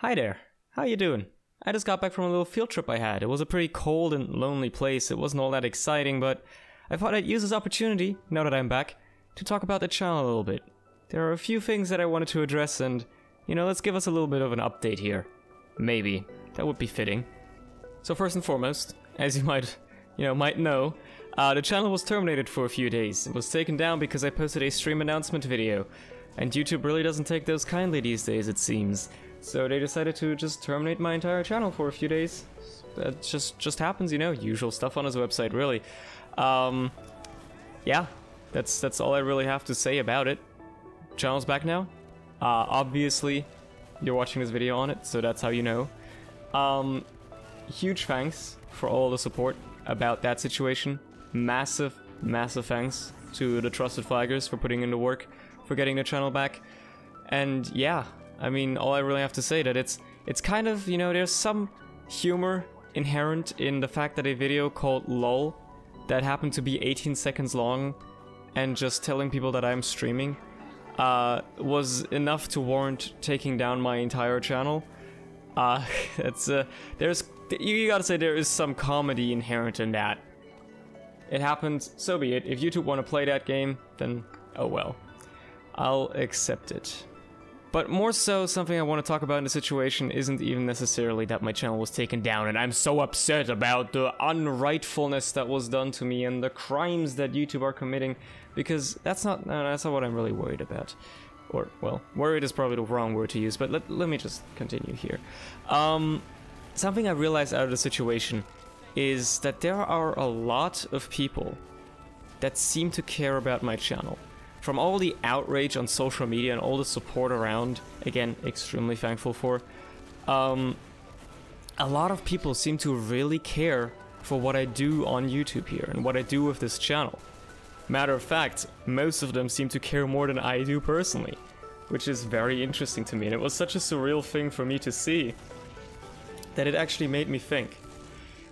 Hi there, how you doing? I just got back from a little field trip I had. It was a pretty cold and lonely place. It wasn't all that exciting, but I thought I'd use this opportunity, now that I'm back, to talk about the channel a little bit. There are a few things that I wanted to address and, let's give us a little bit of an update here. Maybe. That would be fitting. So first and foremost, as you might know, the channel was terminated for a few days. It was taken down because I posted a stream announcement video. And YouTube really doesn't take those kindly these days, it seems. So they decided to just terminate my entire channel for a few days. That just happens, usual stuff on his website, really. Yeah, that's all I really have to say about it. Channel's back now. Obviously, you're watching this video on it, so that's how you know. Huge thanks for all the support about that situation. Massive thanks to the Trusted Flaggers for putting in the work for getting the channel back. And yeah, I mean, all I really have to say that it's kind of, there's some humor inherent in the fact that a video called LOL that happened to be 18 seconds long and just telling people that I'm streaming was enough to warrant taking down my entire channel. You gotta say there is some comedy inherent in that. It happened, so be it. If YouTube want to play that game, then oh well. I'll accept it. But more so, something I want to talk about in the situation isn't even necessarily that my channel was taken down and I'm so upset about the unrightfulness that was done to me and the crimes that YouTube are committing, because that's not what I'm really worried about. Or, well, worried is probably the wrong word to use, but let me just continue here. Something I realized out of the situation is that there are a lot of people that seem to care about my channel. From all the outrage on social media and all the support around, again, extremely thankful for, a lot of people seem to really care for what I do on YouTube here and what I do with this channel. Matter of fact, most of them seem to care more than I do personally, which is very interesting to me, and it was such a surreal thing for me to see that it actually made me think.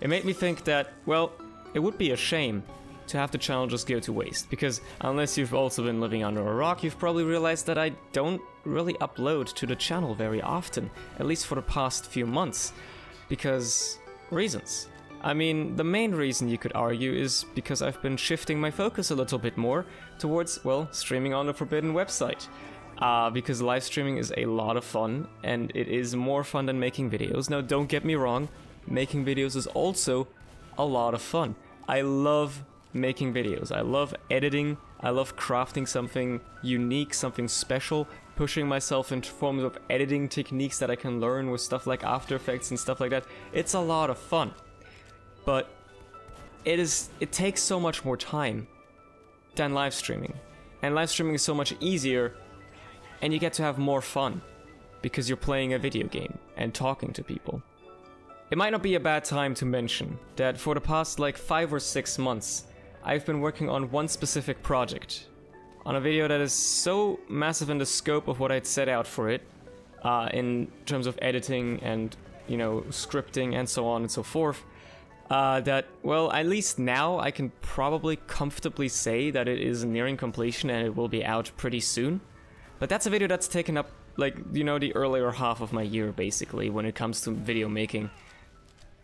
It made me think that, well, it would be a shame to have the channel just go to waste, because unless you've also been living under a rock, you've probably realized that I don't really upload to the channel very often, at least for the past few months, because reasons. I mean, the main reason you could argue is because I've been shifting my focus a little bit more towards, well, streaming on the Forbidden website. Because live streaming is a lot of fun, and it is more fun than making videos. Now, don't get me wrong, making videos is also a lot of fun. I love making videos. I love editing. I love crafting something unique, something special, pushing myself into forms of editing techniques that I can learn with stuff like After Effects and stuff like that. It's a lot of fun. But it takes so much more time than live streaming. And live streaming is so much easier, and you get to have more fun because you're playing a video game and talking to people. It might not be a bad time to mention that for the past like 5 or 6 months, I've been working on one specific project, on a video that is so massive in the scope of what I'd set out for it, in terms of editing and, scripting and so on and so forth, that, well, at least now I can probably comfortably say that it is nearing completion and it will be out pretty soon. But that's a video that's taken up, like, the earlier half of my year, basically, when it comes to video making.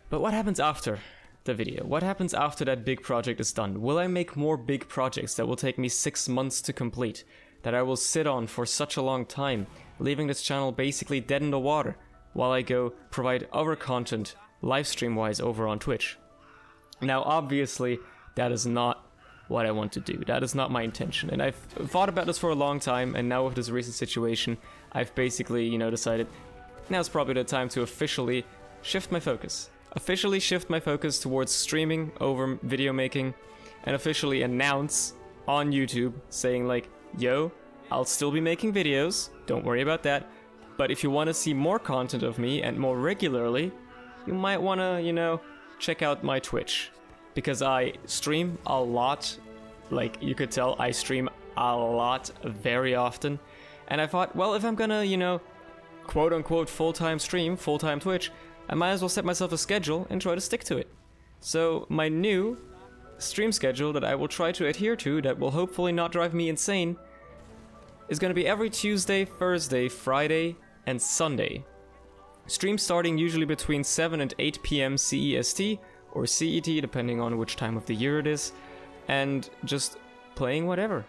But what happens after the video? What happens after that big project is done? Will I make more big projects that will take me 6 months to complete, that I will sit on for such a long time, leaving this channel basically dead in the water, while I go provide other content, livestream-wise, over on Twitch? Now, obviously, that is not what I want to do. That is not my intention. And I've thought about this for a long time, and now with this recent situation, I've basically, decided now's probably the time to officially shift my focus. Officially shift my focus towards streaming over video making, and officially announce on YouTube saying like, yo, I'll still be making videos, don't worry about that, but if you want to see more content of me and more regularly, you might want to, check out my Twitch. Because I stream a lot, like you could tell, I stream a lot very often. And I thought, well, if I'm gonna, quote unquote full-time stream, full-time Twitch, I might as well set myself a schedule and try to stick to it. So my new stream schedule that I will try to adhere to, that will hopefully not drive me insane, is gonna be every Tuesday, Thursday, Friday, and Sunday. Stream starting usually between 7 and 8 p.m. CEST or CET, depending on which time of the year it is, and just playing whatever.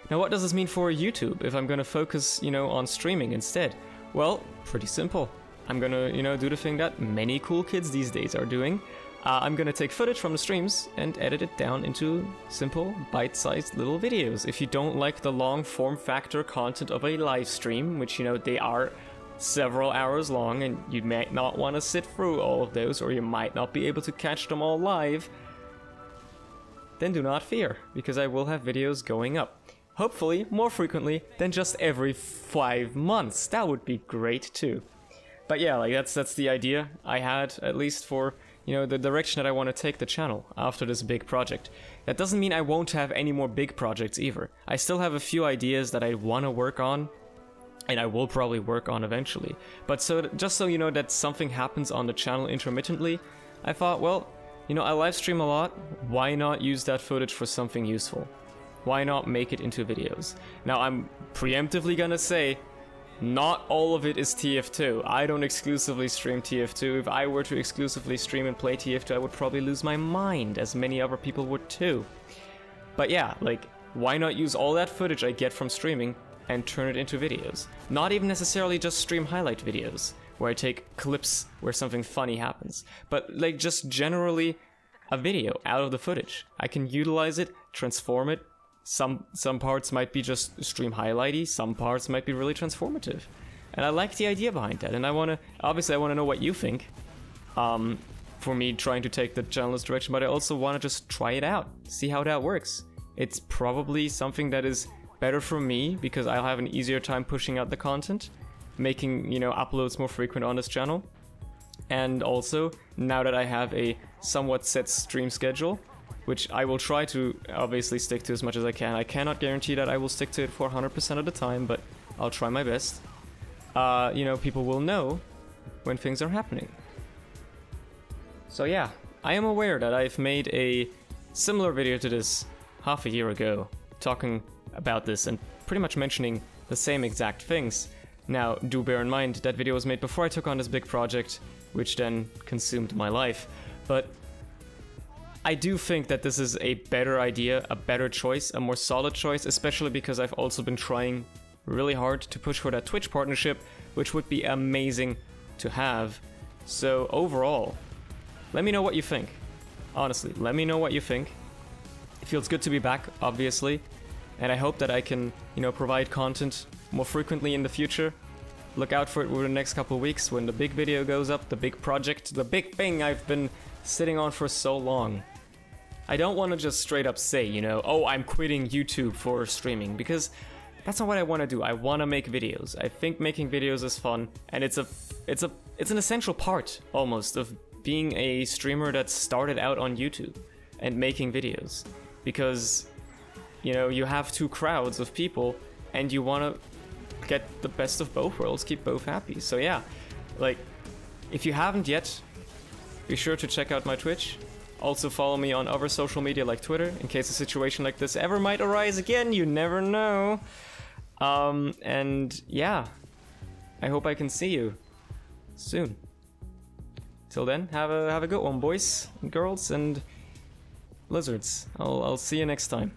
Now, what does this mean for YouTube if I'm gonna focus, on streaming instead? Well, pretty simple. I'm gonna, do the thing that many cool kids these days are doing. I'm gonna take footage from the streams and edit it down into simple, bite-sized little videos. If you don't like the long form factor content of a live stream, which, they are several hours long and you might not want to sit through all of those, or you might not be able to catch them all live, then do not fear, because I will have videos going up. Hopefully more frequently than just every 5 months. That would be great too. But yeah, like that's the idea I had, at least for, the direction that I want to take the channel after this big project. That doesn't mean I won't have any more big projects either. I still have a few ideas that I want to work on, and I will probably work on eventually. But just so you know that something happens on the channel intermittently, I thought, well, I live stream a lot, why not use that footage for something useful? Why not make it into videos? Now, I'm preemptively gonna say, not all of it is TF2. I don't exclusively stream TF2. If I were to exclusively stream and play TF2, I would probably lose my mind, as many other people would too. But yeah, like, why not use all that footage I get from streaming and turn it into videos? Not even necessarily just stream highlight videos, where I take clips where something funny happens, but like just generally a video out of the footage. I can utilize it, transform it. Some parts might be just stream highlighty, some parts might be really transformative. And I like the idea behind that, and obviously I want to know what you think. For me trying to take the channel this direction, but I also want to just try it out, see how that works. It's probably something that is better for me, because I'll have an easier time pushing out the content, making, uploads more frequent on this channel. And also, now that I have a somewhat set stream schedule, which I will try to obviously stick to as much as I can. I cannot guarantee that I will stick to it for 100% of the time, but I'll try my best. People will know when things are happening. So yeah, I am aware that I've made a similar video to this half a year ago, talking about this and pretty much mentioning the same exact things. Now, do bear in mind that video was made before I took on this big project, which then consumed my life. But I do think that this is a better idea, a better choice, a more solid choice, especially because I've also been trying really hard to push for that Twitch partnership, which would be amazing to have. So overall, let me know what you think. Honestly, let me know what you think. It feels good to be back, obviously, and I hope that I can, provide content more frequently in the future. Look out for it over the next couple of weeks when the big video goes up, the big project, the big thing I've been sitting on for so long. I don't want to just straight up say, oh, I'm quitting YouTube for streaming, because that's not what I want to do. I want to make videos. I think making videos is fun, and it's an essential part, almost, of being a streamer that started out on YouTube and making videos. Because, you have two crowds of people, and you want to get the best of both worlds, keep both happy. So yeah, like, if you haven't yet, be sure to check out my Twitch. Also follow me on other social media like Twitter, in case a situation like this ever might arise again, you never know. And yeah, I hope I can see you soon. Till then, have a good one, boys and girls and lizards. I'll see you next time.